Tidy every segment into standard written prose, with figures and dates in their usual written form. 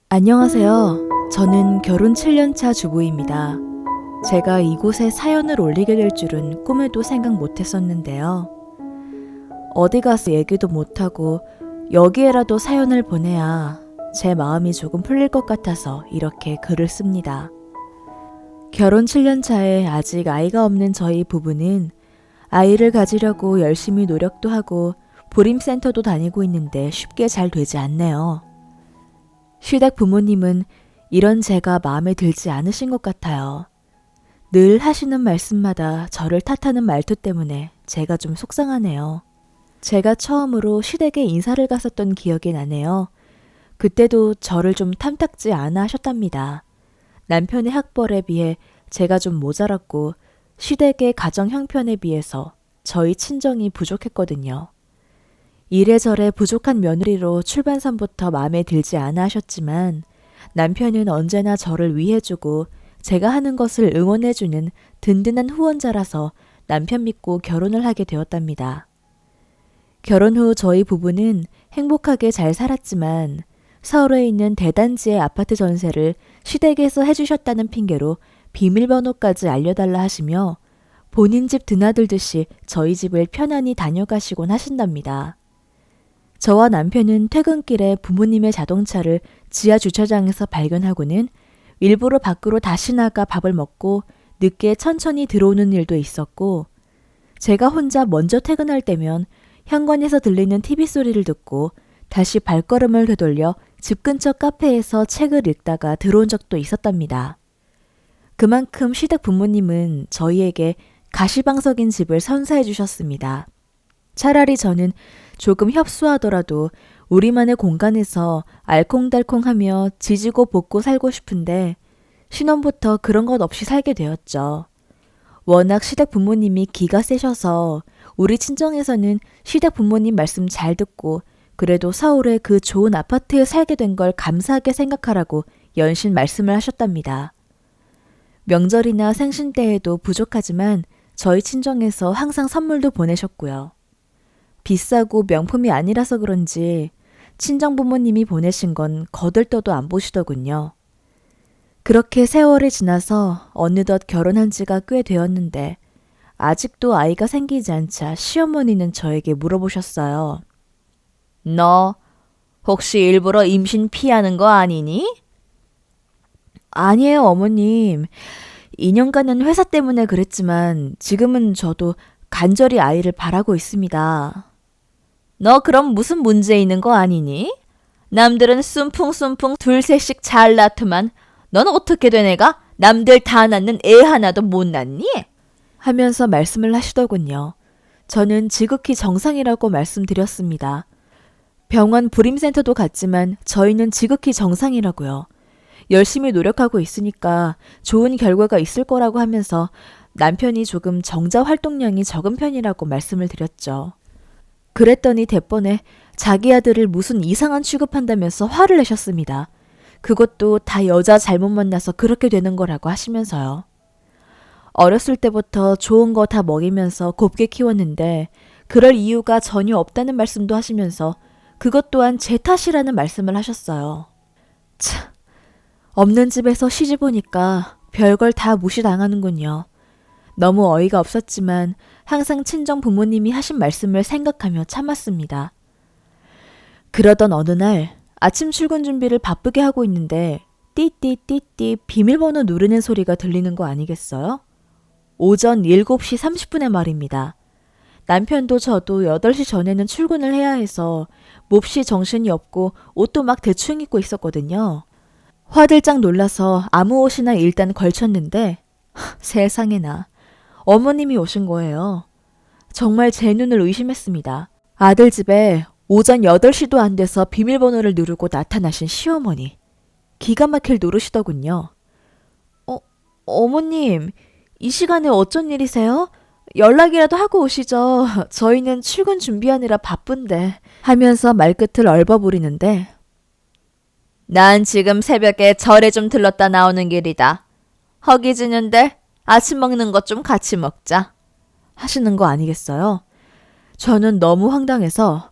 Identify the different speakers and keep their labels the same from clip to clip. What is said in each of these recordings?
Speaker 1: 안녕하세요. 저는 결혼 7년차 주부입니다. 제가 이곳에 사연을 올리게 될 줄은 꿈에도 생각 못했었는데요. 어디 가서 얘기도 못하고 여기에라도 사연을 보내야 제 마음이 조금 풀릴 것 같아서 이렇게 글을 씁니다. 결혼 7년차에 아직 아이가 없는 저희 부부는 아이를 가지려고 열심히 노력도 하고 보림센터도 다니고 있는데 쉽게 잘 되지 않네요. 시댁 부모님은 이런 제가 마음에 들지 않으신 것 같아요. 늘 하시는 말씀마다 저를 탓하는 말투 때문에 제가 좀 속상하네요. 제가 처음으로 시댁에 인사를 갔었던 기억이 나네요. 그때도 저를 좀 탐탁지 않아 하셨답니다. 남편의 학벌에 비해 제가 좀 모자랐고 시댁의 가정 형편에 비해서 저희 친정이 부족했거든요. 이래저래 부족한 며느리로 출발선부터 마음에 들지 않아 하셨지만 남편은 언제나 저를 위해주고 제가 하는 것을 응원해주는 든든한 후원자라서 남편 믿고 결혼을 하게 되었답니다. 결혼 후 저희 부부는 행복하게 잘 살았지만 서울에 있는 대단지의 아파트 전세를 시댁에서 해주셨다는 핑계로 비밀번호까지 알려달라 하시며 본인 집 드나들듯이 저희 집을 편안히 다녀가시곤 하신답니다. 저와 남편은 퇴근길에 부모님의 자동차를 지하 주차장에서 발견하고는 일부러 밖으로 다시 나가 밥을 먹고 늦게 천천히 들어오는 일도 있었고, 제가 혼자 먼저 퇴근할 때면 현관에서 들리는 TV 소리를 듣고 다시 발걸음을 되돌려 집 근처 카페에서 책을 읽다가 들어온 적도 있었답니다. 그만큼 시댁 부모님은 저희에게 가시방석인 집을 선사해 주셨습니다. 차라리 저는 조금 협소하더라도 우리만의 공간에서 알콩달콩하며 지지고 볶고 살고 싶은데 신혼부터 그런 것 없이 살게 되었죠. 워낙 시댁 부모님이 기가 세셔서 우리 친정에서는 시댁 부모님 말씀 잘 듣고 그래도 서울의 그 좋은 아파트에 살게 된 걸 감사하게 생각하라고 연신 말씀을 하셨답니다. 명절이나 생신 때에도 부족하지만 저희 친정에서 항상 선물도 보내셨고요. 비싸고 명품이 아니라서 그런지 친정 부모님이 보내신 건 거들떠도 안 보시더군요. 그렇게 세월이 지나서 어느덧 결혼한 지가 꽤 되었는데 아직도 아이가 생기지 않자 시어머니는 저에게 물어보셨어요. 너 혹시 일부러 임신 피하는 거 아니니? 아니에요, 어머님. 2년간은 회사 때문에 그랬지만 지금은 저도 간절히 아이를 바라고 있습니다. 너 그럼 무슨 문제 있는 거 아니니? 남들은 숨풍숨풍 둘셋씩 잘 낳더만 넌 어떻게 된 애가 남들 다 낳는 애 하나도 못 낳니? 하면서 말씀을 하시더군요. 저는 지극히 정상이라고 말씀드렸습니다. 병원 불임센터도 갔지만 저희는 지극히 정상이라고요. 열심히 노력하고 있으니까 좋은 결과가 있을 거라고 하면서 남편이 조금 정자 활동량이 적은 편이라고 말씀을 드렸죠. 그랬더니 대번에 자기 아들을 무슨 이상한 취급한다면서 화를 내셨습니다. 그것도 다 여자 잘못 만나서 그렇게 되는 거라고 하시면서요. 어렸을 때부터 좋은 거 다 먹이면서 곱게 키웠는데 그럴 이유가 전혀 없다는 말씀도 하시면서 그것 또한 제 탓이라는 말씀을 하셨어요. 참, 없는 집에서 시집 오니까 별걸 다 무시당하는군요. 너무 어이가 없었지만 항상 친정 부모님이 하신 말씀을 생각하며 참았습니다. 그러던 어느 날 아침 출근 준비를 바쁘게 하고 있는데 띠띠띠띠 비밀번호 누르는 소리가 들리는 거 아니겠어요? 오전 7시 30분의 말입니다. 남편도 저도 8시 전에는 출근을 해야 해서 몹시 정신이 없고 옷도 막 대충 입고 있었거든요. 화들짝 놀라서 아무 옷이나 일단 걸쳤는데 세상에나 어머님이 오신 거예요. 정말 제 눈을 의심했습니다. 아들 집에 오전 8시도 안 돼서 비밀번호를 누르고 나타나신 시어머니. 기가 막힐 노릇이더군요. 어머님, 이 시간에 어쩐 일이세요? 연락이라도 하고 오시죠. 저희는 출근 준비하느라 바쁜데 하면서 말끝을 얼버무리는데 난 지금 새벽에 절에 좀 들렀다 나오는 길이다. 허기지는데 아침 먹는 것 좀 같이 먹자. 하시는 거 아니겠어요? 저는 너무 황당해서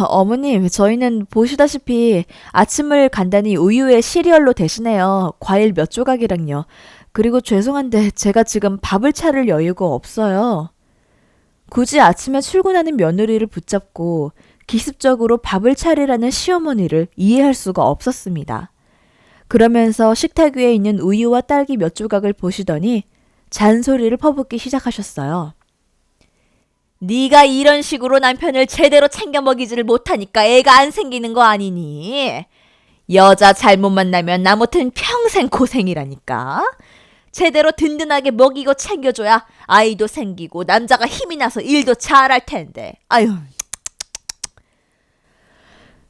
Speaker 1: 어머님, 저희는 보시다시피 아침을 간단히 우유에 시리얼로 대신해요. 과일 몇 조각이랑요. 그리고 죄송한데 제가 지금 밥을 차릴 여유가 없어요. 굳이 아침에 출근하는 며느리를 붙잡고 기습적으로 밥을 차리라는 시어머니를 이해할 수가 없었습니다. 그러면서 식탁 위에 있는 우유와 딸기 몇 조각을 보시더니 잔소리를 퍼붓기 시작하셨어요. 네가 이런 식으로 남편을 제대로 챙겨 먹이지를 못하니까 애가 안 생기는 거 아니니? 여자 잘못 만나면 나무튼 평생 고생이라니까. 제대로 든든하게 먹이고 챙겨줘야 아이도 생기고 남자가 힘이 나서 일도 잘할 텐데. 아유.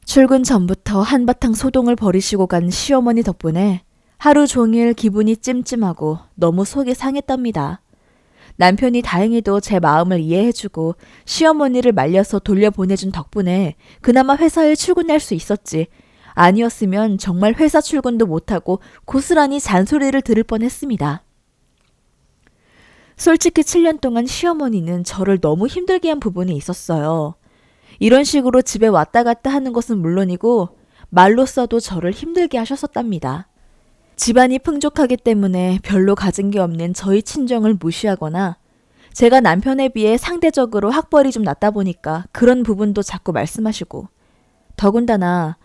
Speaker 1: 출근 전부터 한바탕 소동을 벌이시고 간 시어머니 덕분에 하루 종일 기분이 찜찜하고 너무 속이 상했답니다. 남편이 다행히도 제 마음을 이해해주고 시어머니를 말려서 돌려보내준 덕분에 그나마 회사에 출근할 수 있었지. 아니었으면 정말 회사 출근도 못하고 고스란히 잔소리를 들을 뻔했습니다. 솔직히 7년 동안 시어머니는 저를 너무 힘들게 한 부분이 있었어요. 이런 식으로 집에 왔다 갔다 하는 것은 물론이고 말로써도 저를 힘들게 하셨었답니다. 집안이 풍족하기 때문에 별로 가진 게 없는 저희 친정을 무시하거나 제가 남편에 비해 상대적으로 학벌이 좀 낮다 보니까 그런 부분도 자꾸 말씀하시고 더군다나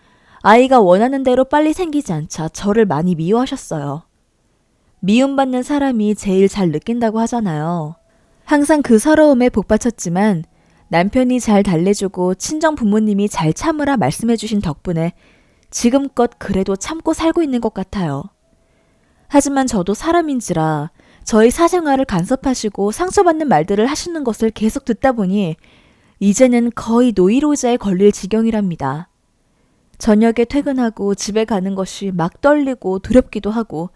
Speaker 1: 아이가 원하는 대로 빨리 생기지 않자 저를 많이 미워하셨어요. 미움받는 사람이 제일 잘 느낀다고 하잖아요. 항상 그 서러움에 복받쳤지만 남편이 잘 달래주고 친정 부모님이 잘 참으라 말씀해주신 덕분에 지금껏 그래도 참고 살고 있는 것 같아요. 하지만 저도 사람인지라 저희 사생활을 간섭하시고 상처받는 말들을 하시는 것을 계속 듣다 보니 이제는 거의 노이로제에 걸릴 지경이랍니다. 저녁에 퇴근하고 집에 가는 것이 막 떨리고 두렵기도 하고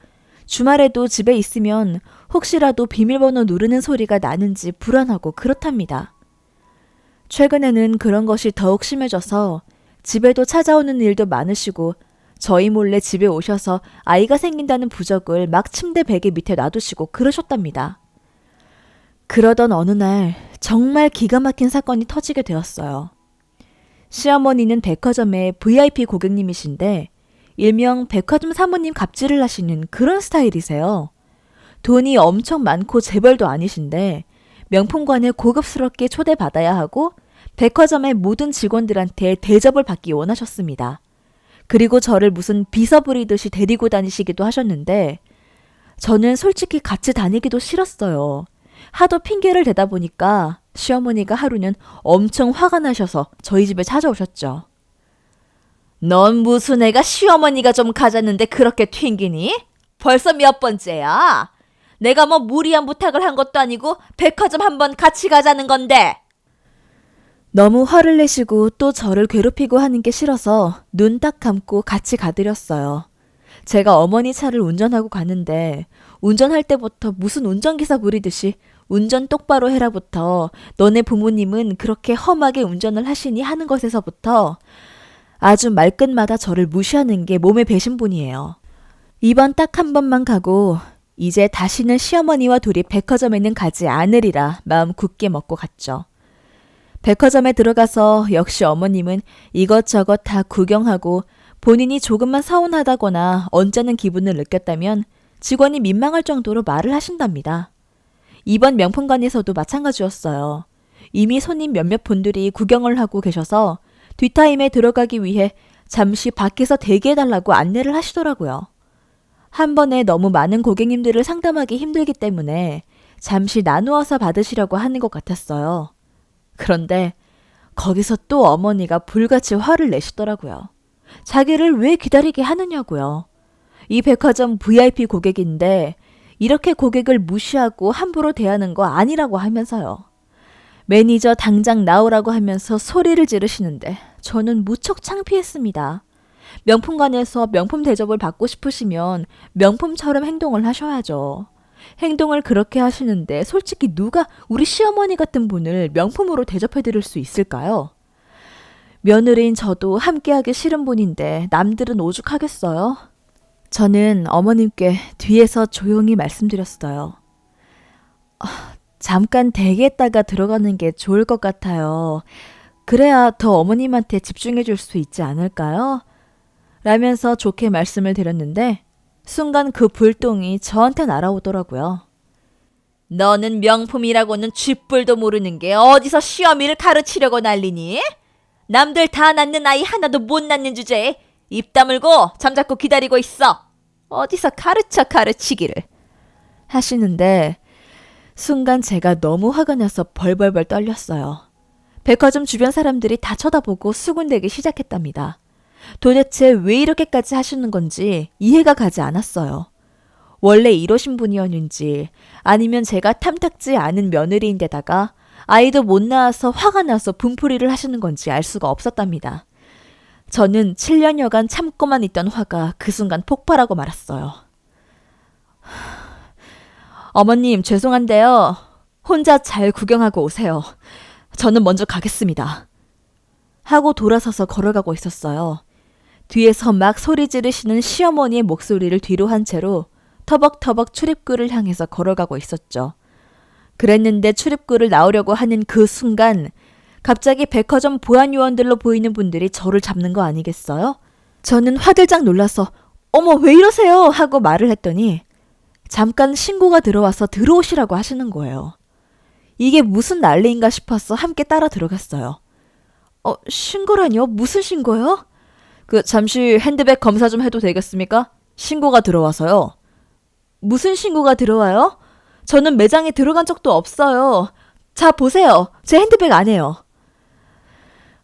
Speaker 1: 주말에도 집에 있으면 혹시라도 비밀번호 누르는 소리가 나는지 불안하고 그렇답니다. 최근에는 그런 것이 더욱 심해져서 집에도 찾아오는 일도 많으시고 저희 몰래 집에 오셔서 아이가 생긴다는 부적을 막 침대 베개 밑에 놔두시고 그러셨답니다. 그러던 어느 날 정말 기가 막힌 사건이 터지게 되었어요. 시어머니는 백화점의 VIP 고객님이신데 일명 백화점 사모님 갑질을 하시는 그런 스타일이세요. 돈이 엄청 많고 재벌도 아니신데 명품관에 고급스럽게 초대받아야 하고 백화점의 모든 직원들한테 대접을 받기 원하셨습니다. 그리고 저를 무슨 비서 부리듯이 데리고 다니시기도 하셨는데 저는 솔직히 같이 다니기도 싫었어요. 하도 핑계를 대다 보니까 시어머니가 하루는 엄청 화가 나셔서 저희 집에 찾아오셨죠. 넌 무슨 애가 시어머니가 좀 가졌는데 그렇게 튕기니? 벌써 몇 번째야? 내가 뭐 무리한 부탁을 한 것도 아니고 백화점 한번 같이 가자는 건데. 너무 화를 내시고 또 저를 괴롭히고 하는 게 싫어서 눈 딱 감고 같이 가드렸어요. 제가 어머니 차를 운전하고 가는데 운전할 때부터 무슨 운전기사 부리듯이 운전 똑바로 해라부터 너네 부모님은 그렇게 험하게 운전을 하시니 하는 것에서부터 아주 말끝마다 저를 무시하는 게 몸에 배신 분이에요. 이번 딱 한 번만 가고 이제 다시는 시어머니와 둘이 백화점에는 가지 않으리라 마음 굳게 먹고 갔죠. 백화점에 들어가서 역시 어머님은 이것저것 다 구경하고 본인이 조금만 서운하다거나 언짢은 기분을 느꼈다면 직원이 민망할 정도로 말을 하신답니다. 이번 명품관에서도 마찬가지였어요. 이미 손님 몇몇 분들이 구경을 하고 계셔서 뒷타임에 들어가기 위해 잠시 밖에서 대기해달라고 안내를 하시더라고요. 한 번에 너무 많은 고객님들을 상담하기 힘들기 때문에 잠시 나누어서 받으시려고 하는 것 같았어요. 그런데 거기서 또 어머니가 불같이 화를 내시더라고요. 자기를 왜 기다리게 하느냐고요. 이 백화점 VIP 고객인데 이렇게 고객을 무시하고 함부로 대하는 거 아니라고 하면서요. 매니저 당장 나오라고 하면서 소리를 지르시는데 저는 무척 창피했습니다. 명품관에서 명품 대접을 받고 싶으시면 명품처럼 행동을 하셔야죠. 행동을 그렇게 하시는데 솔직히 누가 우리 시어머니 같은 분을 명품으로 대접해드릴 수 있을까요? 며느리인 저도 함께하기 싫은 분인데 남들은 오죽하겠어요? 저는 어머님께 뒤에서 조용히 말씀드렸어요. 잠깐 대기했다가 들어가는 게 좋을 것 같아요. 그래야 더 어머님한테 집중해 줄 수 있지 않을까요? 라면서 좋게 말씀을 드렸는데 순간 그 불똥이 저한테 날아오더라고요. 너는 명품이라고는 쥐뿔도 모르는 게 어디서 시어미를 가르치려고 난리니? 남들 다 낳는 아이 하나도 못 낳는 주제에 입 다물고 잠자코 기다리고 있어. 어디서 가르치기를 하시는데 순간 제가 너무 화가 나서 벌벌벌 떨렸어요. 백화점 주변 사람들이 다 쳐다보고 수군대기 시작했답니다. 도대체 왜 이렇게까지 하시는 건지 이해가 가지 않았어요. 원래 이러신 분이었는지 아니면 제가 탐탁지 않은 며느리인데다가 아이도 못 낳아서 화가 나서 분풀이를 하시는 건지 알 수가 없었답니다. 저는 7년여간 참고만 있던 화가 그 순간 폭발하고 말았어요. 어머님, 죄송한데요. 혼자 잘 구경하고 오세요. 저는 먼저 가겠습니다. 하고 돌아서서 걸어가고 있었어요. 뒤에서 막 소리 지르시는 시어머니의 목소리를 뒤로 한 채로 터벅터벅 출입구를 향해서 걸어가고 있었죠. 그랬는데 출입구를 나오려고 하는 그 순간 갑자기 백화점 보안요원들로 보이는 분들이 저를 잡는 거 아니겠어요? 저는 화들짝 놀라서 어머 왜 이러세요? 하고 말을 했더니 잠깐 신고가 들어와서 들어오시라고 하시는 거예요. 이게 무슨 난리인가 싶어서 함께 따라 들어갔어요. 신고라뇨? 무슨 신고요? 잠시 핸드백 검사 좀 해도 되겠습니까? 신고가 들어와서요. 무슨 신고가 들어와요? 저는 매장에 들어간 적도 없어요. 자, 보세요. 제 핸드백 안에요.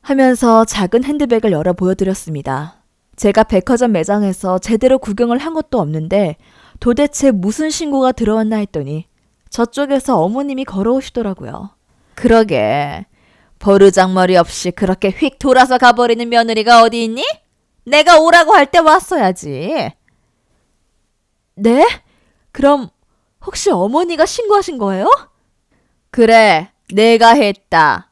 Speaker 1: 하면서 작은 핸드백을 열어 보여드렸습니다. 제가 백화점 매장에서 제대로 구경을 한 것도 없는데 도대체 무슨 신고가 들어왔나 했더니 저쪽에서 어머님이 걸어오시더라고요. 그러게. 버르장머리 없이 그렇게 휙 돌아서 가버리는 며느리가 어디 있니? 내가 오라고 할 때 왔어야지. 네? 그럼 혹시 어머니가 신고하신 거예요? 그래, 내가 했다.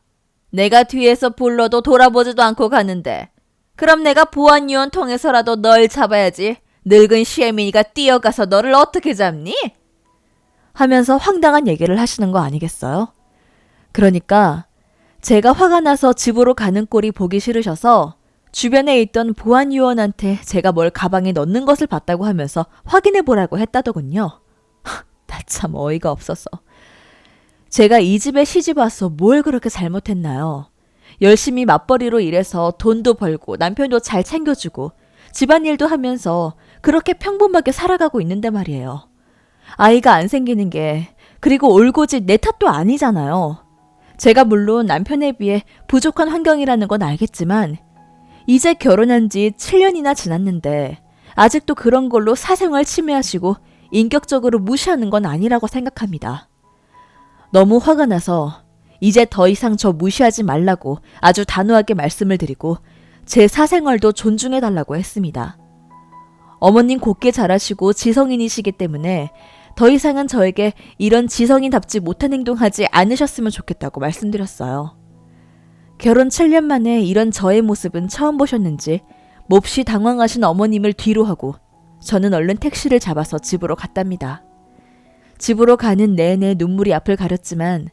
Speaker 1: 내가 뒤에서 불러도 돌아보지도 않고 가는데 그럼 내가 보안요원 통해서라도 널 잡아야지. 늙은 시애미니가 뛰어가서 너를 어떻게 잡니? 하면서 황당한 얘기를 하시는 거 아니겠어요? 그러니까 제가 화가 나서 집으로 가는 꼴이 보기 싫으셔서 주변에 있던 보안요원한테 제가 뭘 가방에 넣는 것을 봤다고 하면서 확인해 보라고 했다더군요. 나 참 어이가 없어서. 제가 이 집에 시집 와서 뭘 그렇게 잘못했나요? 열심히 맞벌이로 일해서 돈도 벌고 남편도 잘 챙겨주고 집안일도 하면서 그렇게 평범하게 살아가고 있는데 말이에요. 아이가 안 생기는 게 그리고 올고지 내 탓도 아니잖아요. 제가 물론 남편에 비해 부족한 환경이라는 건 알겠지만 이제 결혼한 지 7년이나 지났는데 아직도 그런 걸로 사생활 침해하시고 인격적으로 무시하는 건 아니라고 생각합니다. 너무 화가 나서 이제 더 이상 저 무시하지 말라고 아주 단호하게 말씀을 드리고 제 사생활도 존중해달라고 했습니다. 어머님 곱게 자라시고 지성인이시기 때문에 더 이상은 저에게 이런 지성인답지 못한 행동하지 않으셨으면 좋겠다고 말씀드렸어요. 결혼 7년 만에 이런 저의 모습은 처음 보셨는지 몹시 당황하신 어머님을 뒤로 하고 저는 얼른 택시를 잡아서 집으로 갔답니다. 집으로 가는 내내 눈물이 앞을 가렸지만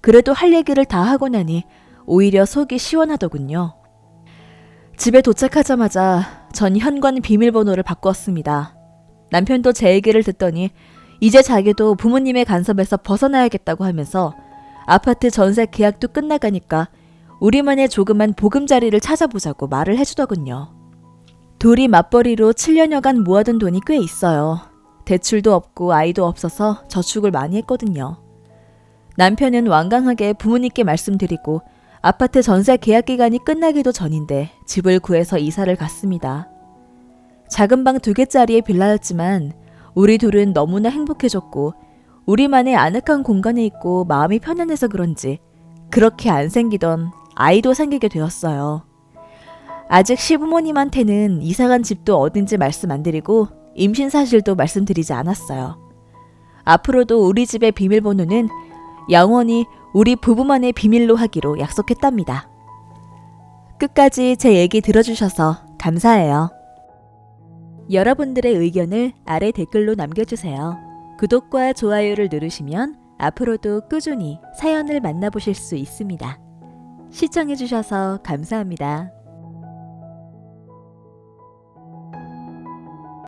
Speaker 1: 그래도 할 얘기를 다 하고 나니 오히려 속이 시원하더군요. 집에 도착하자마자 전 현관 비밀번호를 바꾸었습니다. 남편도 제 얘기를 듣더니 이제 자기도 부모님의 간섭에서 벗어나야겠다고 하면서 아파트 전세 계약도 끝나가니까 우리만의 조그만 보금자리를 찾아보자고 말을 해주더군요. 둘이 맞벌이로 7년여간 모아둔 돈이 꽤 있어요. 대출도 없고 아이도 없어서 저축을 많이 했거든요. 남편은 완강하게 부모님께 말씀드리고 아파트 전세 계약 기간이 끝나기도 전인데 집을 구해서 이사를 갔습니다. 작은 방 2개짜리의 빌라였지만 우리 둘은 너무나 행복해졌고 우리만의 아늑한 공간에 있고 마음이 편안해서 그런지 그렇게 안 생기던 아이도 생기게 되었어요. 아직 시부모님한테는 이사간 집도 어딘지 말씀 안 드리고 임신 사실도 말씀드리지 않았어요. 앞으로도 우리 집의 비밀번호는 영원히 우리 부부만의 비밀로 하기로 약속했답니다. 끝까지 제 얘기 들어주셔서 감사해요. 여러분들의 의견을 아래 댓글로 남겨주세요. 구독과 좋아요를 누르시면 앞으로도 꾸준히 사연을 만나보실 수 있습니다. 시청해주셔서 감사합니다.